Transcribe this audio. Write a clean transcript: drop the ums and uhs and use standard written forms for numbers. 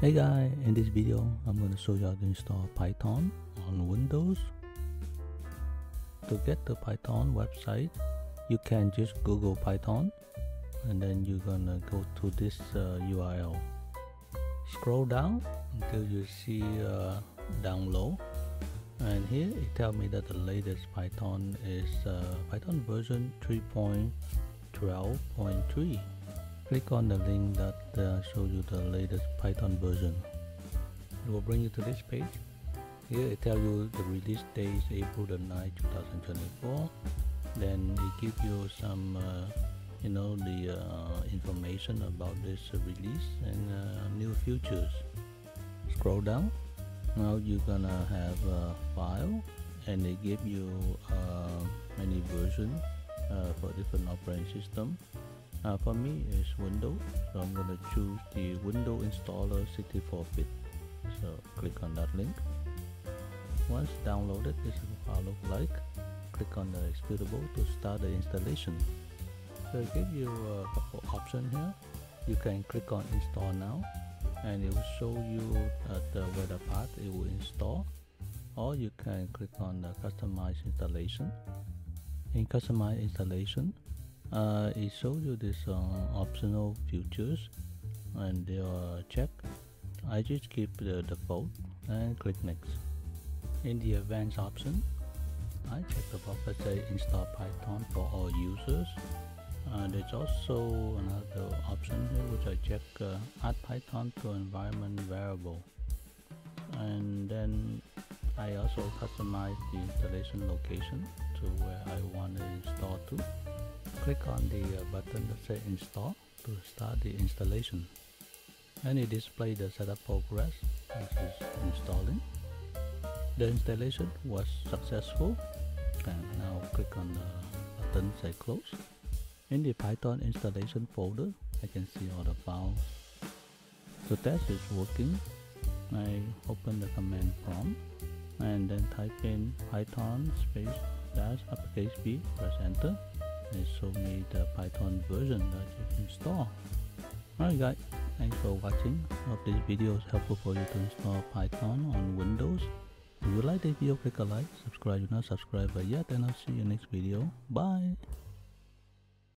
Hey guys, in this video I'm going to show you how to install Python on Windows. To get the Python website, you can just Google Python and then you're gonna go to this URL. Scroll down until you see download, and here it tells me that the latest Python is Python version 3.12.3. Click on the link that shows you the latest Python version. It will bring you to this page. Here it tells you the release date is April the 9th, 2024. Then it gives you some the information about this release and new features. Scroll down. Now you're gonna have a file, and they give you many versions for different operating system. For me it's Windows, so I'm going to choose the Windows installer 64-bit. So click on that link. Once downloaded, this is how it looks like. Click on the executable to start the installation. So it gives you a couple options here. You can click on install now, and it will show you where the path it will install, or you can click on the customize installation. In customize installation, it shows you this optional features, and they are checked. I just keep the default and click next. In the advanced option, I check the box that says install Python for all users. There's also another option here which I check add Python to environment variable, and then I also customize the installation location to where I want to install to. Click on the button that says install to start the installation, and it displays the setup progress. This is installing. The installation was successful, and now click on the button say close. In the Python installation folder, I can see all the files. The test is working. I open the command prompt and then type in Python space dash uppercase B, press enter. It shows me the Python version that you can install. Alright guys, thanks for watching. Hope this video is helpful for you to install Python on Windows. If you like this video, click a like, subscribe if you're not subscribed yet, and I'll see you next video. Bye!